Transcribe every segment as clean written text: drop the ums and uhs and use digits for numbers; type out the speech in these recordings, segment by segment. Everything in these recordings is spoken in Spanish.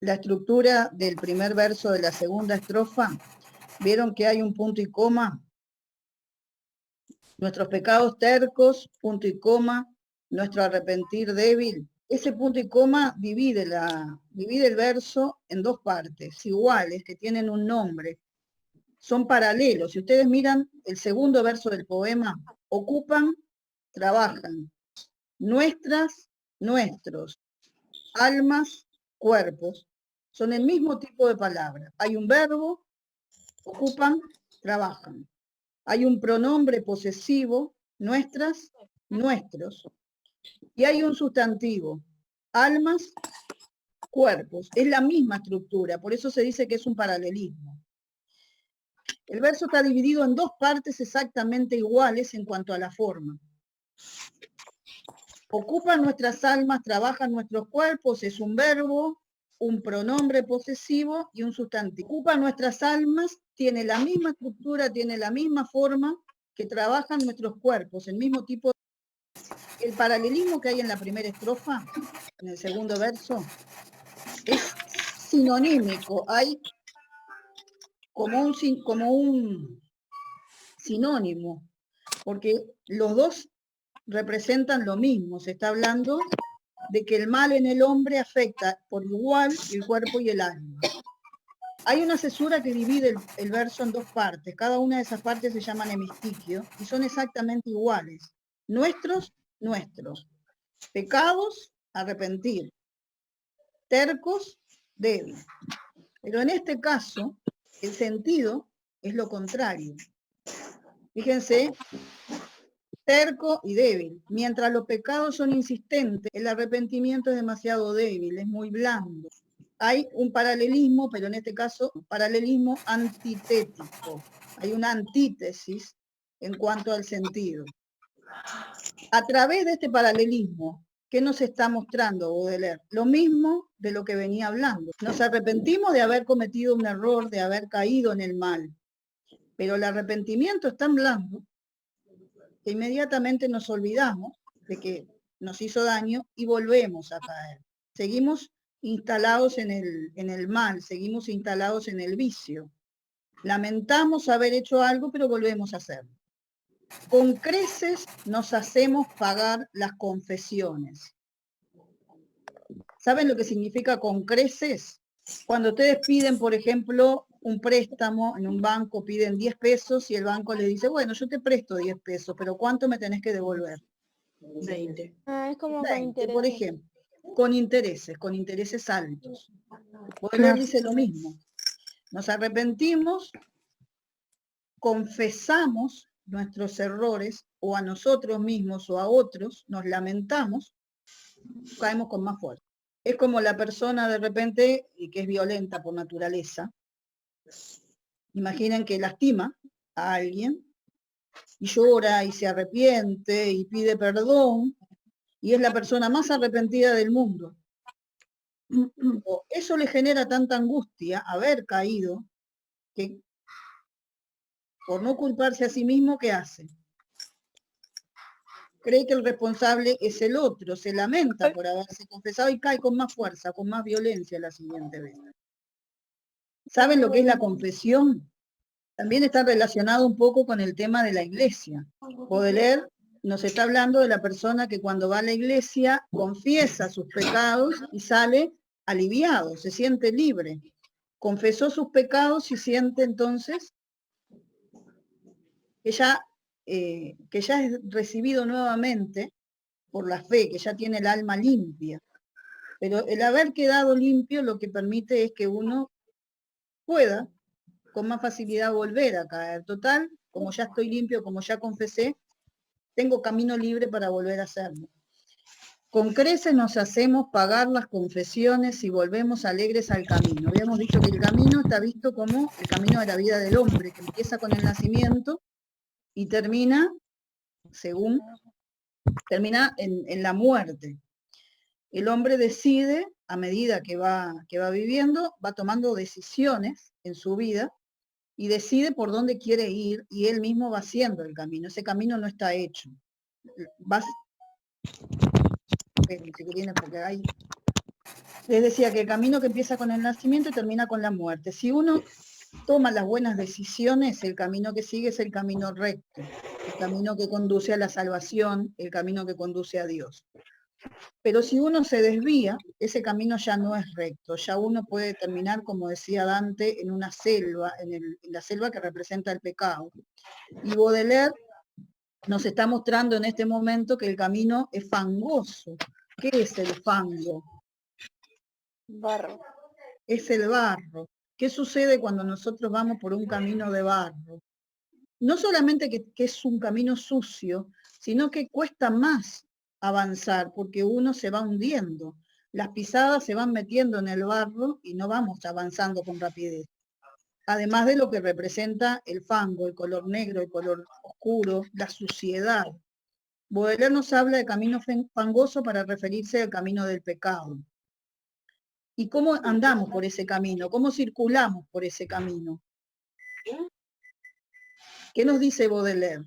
la estructura del primer verso de la segunda estrofa, ¿vieron que hay un punto y coma? Nuestros pecados tercos, punto y coma, nuestro arrepentir débil. Ese punto y coma divide el verso en dos partes iguales que tienen un nombre. Son paralelos. Si ustedes miran el segundo verso del poema, ocupan, trabajan. Nuestras, nuestros. Almas, cuerpos. Son el mismo tipo de palabra. Hay un verbo, ocupan, trabajan. Hay un pronombre posesivo, nuestras, nuestros. Y hay un sustantivo, almas, cuerpos. Es la misma estructura, por eso se dice que es un paralelismo. El verso está dividido en dos partes exactamente iguales en cuanto a la forma. Ocupan nuestras almas, trabajan nuestros cuerpos, es un verbo, un pronombre posesivo y un sustantivo. Ocupan nuestras almas, tiene la misma estructura, tiene la misma forma que trabajan nuestros cuerpos, el mismo tipo de... El paralelismo que hay en la primera estrofa, en el segundo verso, es sinonímico. Hay como un sinónimo, porque los dos representan lo mismo. Se está hablando de que el mal en el hombre afecta por igual el cuerpo y el alma. Hay una cesura que divide el verso en dos partes. Cada una de esas partes se llaman hemistiquio y son exactamente iguales. Nuestros, nuestros. Pecados, arrepentir. Tercos, débil. Pero en este caso, el sentido es lo contrario. Fíjense, terco y débil. Mientras los pecados son insistentes, el arrepentimiento es demasiado débil, es muy blando. Hay un paralelismo, pero en este caso, un paralelismo antitético. Hay una antítesis en cuanto al sentido. A través de este paralelismo, ¿qué nos está mostrando Baudelaire? Lo mismo de lo que venía hablando. Nos arrepentimos de haber cometido un error, de haber caído en el mal. Pero el arrepentimiento es tan blando que inmediatamente nos olvidamos de que nos hizo daño y volvemos a caer. Seguimos instalados en el mal, seguimos instalados en el vicio. Lamentamos haber hecho algo, pero volvemos a hacerlo. Con creces nos hacemos pagar las confesiones. ¿Saben lo que significa con creces? Cuando ustedes piden, por ejemplo, un préstamo en un banco, piden 10 pesos y el banco les dice, bueno, yo te presto 10 pesos, pero ¿cuánto me tenés que devolver? 20. Es como 20, con por intereses. ejemplo, con intereses altos. Baudelaire Claro. dice lo mismo. Nos arrepentimos, confesamos nuestros errores, o a nosotros mismos o a otros, nos lamentamos, caemos con más fuerza. Es como la persona de repente que es violenta por naturaleza. Imaginen que lastima a alguien y llora y se arrepiente y pide perdón y es la persona más arrepentida del mundo. Eso le genera tanta angustia haber caído que por no culparse a sí mismo, ¿qué hace? Cree que el responsable es el otro, se lamenta por haberse confesado y cae con más fuerza, con más violencia la siguiente vez. ¿Saben lo que es la confesión? También está relacionado un poco con el tema de la iglesia. Baudelaire nos está hablando de la persona que cuando va a la iglesia confiesa sus pecados y sale aliviado, se siente libre. Confesó sus pecados y siente entonces que ya es recibido nuevamente por la fe, que ya tiene el alma limpia. Pero el haber quedado limpio lo que permite es que uno pueda con más facilidad volver a caer. Total, como ya estoy limpio, como ya confesé, tengo camino libre para volver a hacerlo. Con creces nos hacemos pagar las confesiones y volvemos alegres al camino. Habíamos dicho que el camino está visto como el camino de la vida del hombre, que empieza con el nacimiento y termina, termina en la muerte. El hombre decide, a medida que va viviendo, va tomando decisiones en su vida y decide por dónde quiere ir y él mismo va haciendo el camino. Ese camino no está hecho. Porque hay Les decía que el camino que empieza con el nacimiento y termina con la muerte. Si uno toma las buenas decisiones, el camino que sigue es el camino recto, el camino que conduce a la salvación, el camino que conduce a Dios. Pero si uno se desvía, ese camino ya no es recto, ya uno puede terminar, como decía Dante, en una selva, en la selva que representa el pecado. Y Baudelaire nos está mostrando en este momento que el camino es fangoso. ¿Qué es el fango? Barro. Es el barro. ¿Qué sucede cuando nosotros vamos por un camino de barro? No solamente que es un camino sucio, sino que cuesta más avanzar porque uno se va hundiendo. Las pisadas se van metiendo en el barro y no vamos avanzando con rapidez. Además de lo que representa el fango, el color negro, el color oscuro, la suciedad. Baudelaire nos habla de camino fangoso para referirse al camino del pecado. ¿Y cómo andamos por ese camino? ¿Cómo circulamos por ese camino? ¿Qué nos dice Baudelaire?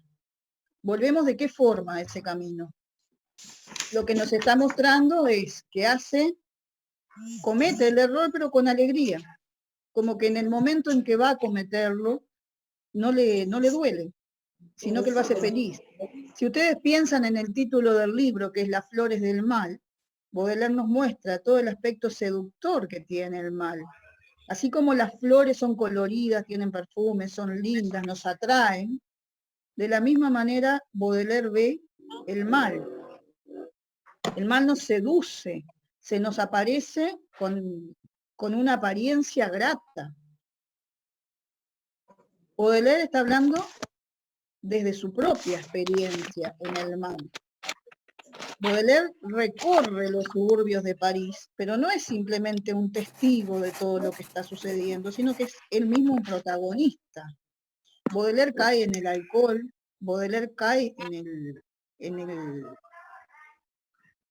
Volvemos de qué forma a ese camino. Lo que nos está mostrando es que comete el error pero con alegría, como que en el momento en que va a cometerlo no le duele, sino que lo hace feliz. Si ustedes piensan en el título del libro, que es Las flores del mal, Baudelaire nos muestra todo el aspecto seductor que tiene el mal. Así como las flores son coloridas, tienen perfume, son lindas, nos atraen, de la misma manera Baudelaire ve el mal. El mal nos seduce, se nos aparece con una apariencia grata. Baudelaire está hablando desde su propia experiencia en el mal. Baudelaire recorre los suburbios de París, pero no es simplemente un testigo de todo lo que está sucediendo, sino que es él mismo un protagonista. Baudelaire cae en el alcohol, Baudelaire cae en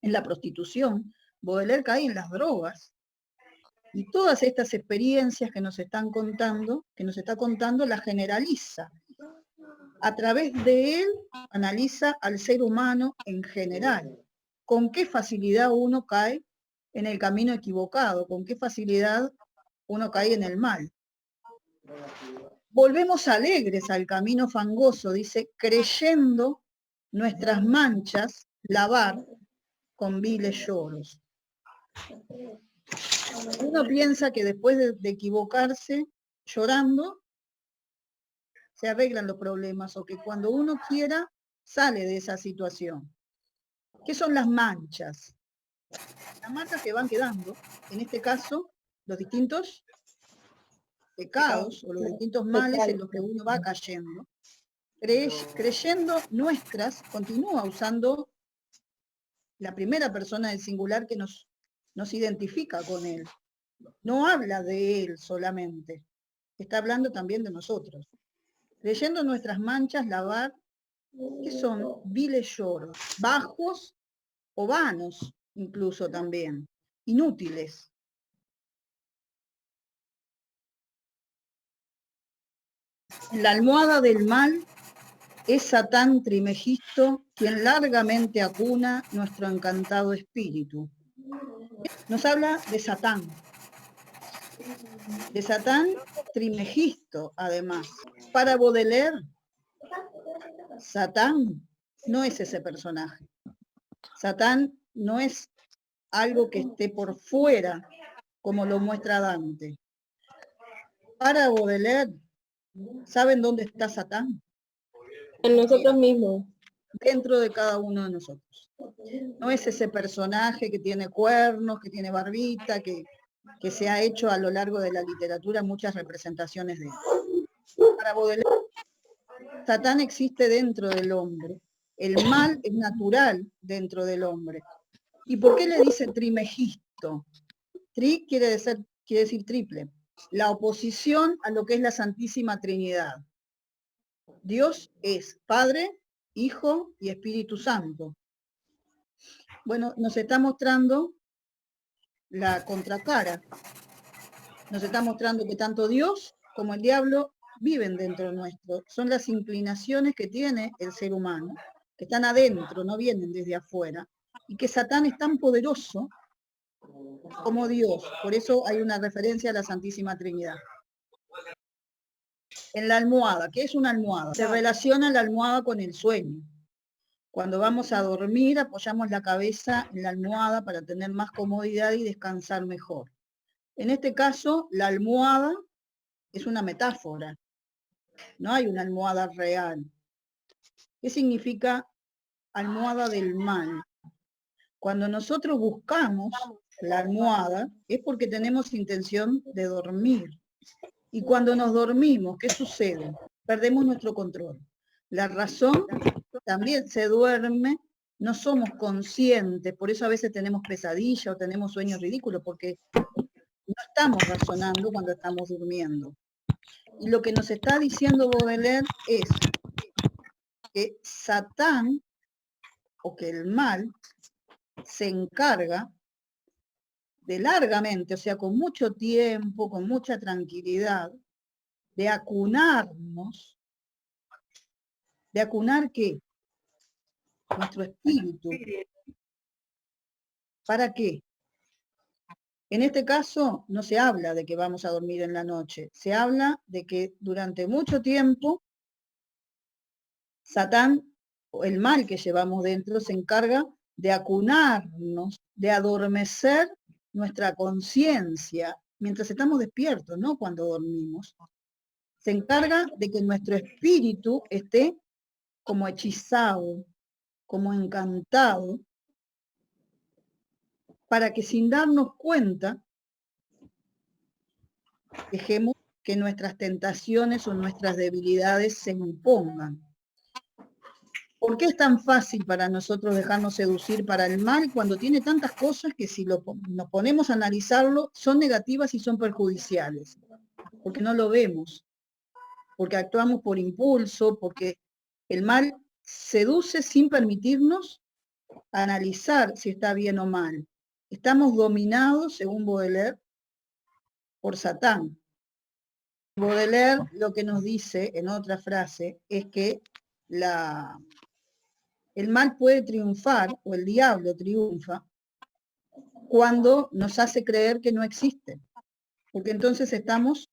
la prostitución, Baudelaire cae en las drogas. Y todas estas experiencias que nos están contando, que nos está contando, las generaliza. A través de él analiza al ser humano en general. Con qué facilidad uno cae en el camino equivocado, con qué facilidad uno cae en el mal. Volvemos alegres al camino fangoso, dice, creyendo nuestras manchas lavar con viles lloros. Uno piensa que después de equivocarse llorando, se arreglan los problemas, o que cuando uno quiera, sale de esa situación. ¿Qué son las manchas? Las manchas que van quedando, en este caso, los distintos pecados o los distintos males en los que uno va cayendo. Creyendo nuestras, continúa usando la primera persona del singular que nos identifica con él. No habla de él solamente, está hablando también de nosotros. Creyendo nuestras manchas lavar, que son viles lloros, bajos o vanos incluso también, inútiles. En la almohada del mal es Satán Trimegisto quien largamente acuna nuestro encantado espíritu. Nos habla de Satán Trimegisto, además. Para Baudelaire, Satán no es ese personaje. Satán no es algo que esté por fuera, como lo muestra Dante. Para Baudelaire, ¿saben dónde está Satán? En nosotros mismos. Dentro de cada uno de nosotros. No es ese personaje que tiene cuernos, que tiene barbita, que se ha hecho a lo largo de la literatura muchas representaciones de él. Para Baudelaire, Satán existe dentro del hombre. El mal es natural dentro del hombre. ¿Y por qué le dice trimegisto? Tri quiere decir triple. La oposición a lo que es la Santísima Trinidad. Dios es Padre, Hijo y Espíritu Santo. Bueno, nos está mostrando la contracara. Nos está mostrando que tanto Dios como el diablo viven dentro nuestro. Son las inclinaciones que tiene el ser humano, que están adentro, no vienen desde afuera. Y que Satán es tan poderoso como Dios. Por eso hay una referencia a la Santísima Trinidad. En la almohada, ¿qué es una almohada? Se relaciona la almohada con el sueño. Cuando vamos a dormir, apoyamos la cabeza en la almohada para tener más comodidad y descansar mejor. En este caso, la almohada es una metáfora. No hay una almohada real. ¿Qué significa almohada del mal? Cuando nosotros buscamos la almohada es porque tenemos intención de dormir. Y cuando nos dormimos, ¿qué sucede? Perdemos nuestro control. La razón también se duerme, no somos conscientes, por eso a veces tenemos pesadillas o tenemos sueños ridículos, porque no estamos razonando cuando estamos durmiendo. Y lo que nos está diciendo Baudelaire es que Satán, o que el mal, se encarga de largamente, o sea, con mucho tiempo, con mucha tranquilidad, de acunarnos. ¿De acunar qué? Nuestro espíritu. ¿Para qué? En este caso no se habla de que vamos a dormir en la noche, se habla de que durante mucho tiempo Satán, o el mal que llevamos dentro, se encarga de acunarnos, de adormecer nuestra conciencia mientras estamos despiertos, no cuando dormimos. Se encarga de que nuestro espíritu esté como hechizado, como encantado, para que sin darnos cuenta dejemos que nuestras tentaciones o nuestras debilidades se impongan. ¿Por qué es tan fácil para nosotros dejarnos seducir para el mal cuando tiene tantas cosas que si nos ponemos a analizarlo son negativas y son perjudiciales? Porque no lo vemos, porque actuamos por impulso, porque el mal seduce sin permitirnos analizar si está bien o mal. Estamos dominados, según Baudelaire, por Satán. Baudelaire lo que nos dice en otra frase es que el mal puede triunfar, o el diablo triunfa, cuando nos hace creer que no existe. Porque entonces estamos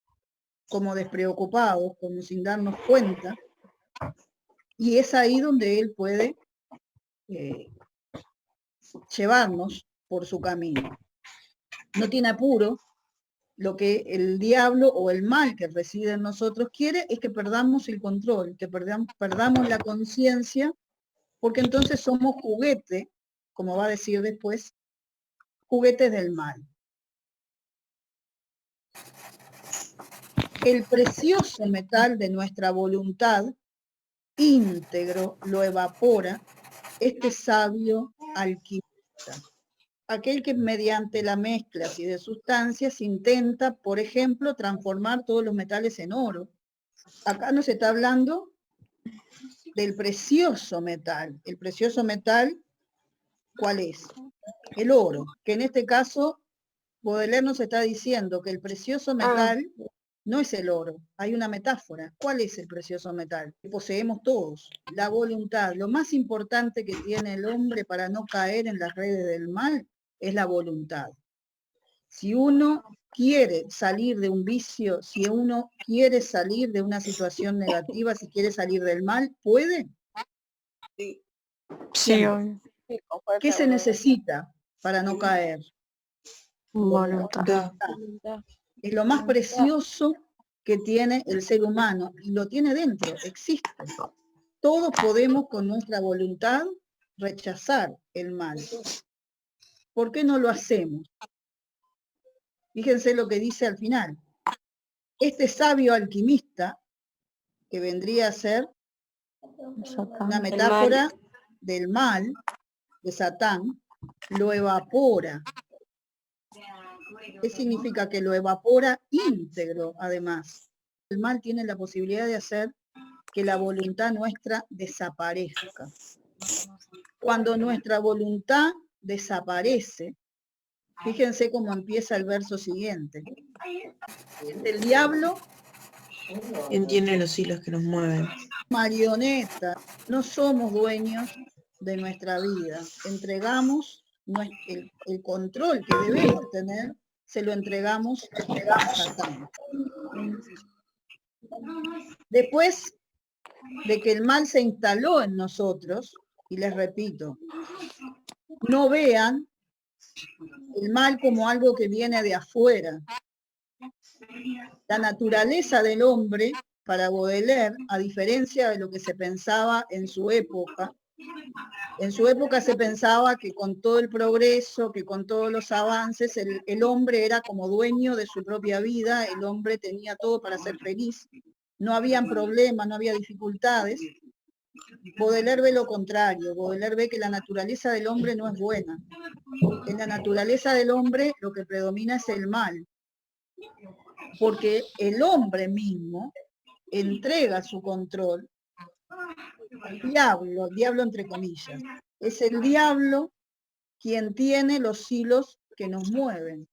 como despreocupados, como sin darnos cuenta, y es ahí donde él puede llevarnos por su camino. No tiene apuro. Lo que el diablo o el mal que reside en nosotros quiere es que perdamos el control, que perdamos la conciencia, porque entonces somos juguete, como va a decir después, juguetes del mal. El precioso metal de nuestra voluntad íntegro lo evapora este sabio alquimista, aquel que mediante la mezcla así de sustancias intenta, por ejemplo, transformar todos los metales en oro. Acá nos está hablando del precioso metal. El precioso metal, ¿cuál es? El oro, que en este caso Baudelaire nos está diciendo que el precioso metal no es el oro, hay una metáfora. ¿Cuál es el precioso metal? Que poseemos todos, la voluntad. Lo más importante que tiene el hombre para no caer en las redes del mal es la voluntad. Si uno quiere salir de un vicio, si uno quiere salir de una situación negativa, si quiere salir del mal, ¿puede? Sí. ¿Qué se necesita para no caer? Voluntad. Es lo más precioso que tiene el ser humano, y lo tiene dentro, existe. Todos podemos con nuestra voluntad rechazar el mal. ¿Por qué no lo hacemos? Fíjense lo que dice al final. Este sabio alquimista, que vendría a ser una metáfora del mal, de Satán, lo evapora. ¿Qué significa? Que lo evapora íntegro, además. El mal tiene la posibilidad de hacer que la voluntad nuestra desaparezca. Cuando nuestra voluntad desaparece, fíjense cómo empieza el verso siguiente. El diablo entiende los hilos que nos mueven. Marioneta, no somos dueños de nuestra vida. Entregamos el control que debemos tener, se lo entregamos a Satán. Después de que el mal se instaló en nosotros, y les repito, no vean el mal como algo que viene de afuera. La naturaleza del hombre, para Baudelaire, a diferencia de lo que se pensaba en su época se pensaba que con todo el progreso, que con todos los avances, el hombre era como dueño de su propia vida, el hombre tenía todo para ser feliz, no habían problemas, no había dificultades. Baudelaire ve lo contrario, Baudelaire ve que la naturaleza del hombre no es buena. En la naturaleza del hombre lo que predomina es el mal, porque el hombre mismo entrega su control al diablo entre comillas. Es el diablo quien tiene los hilos que nos mueven.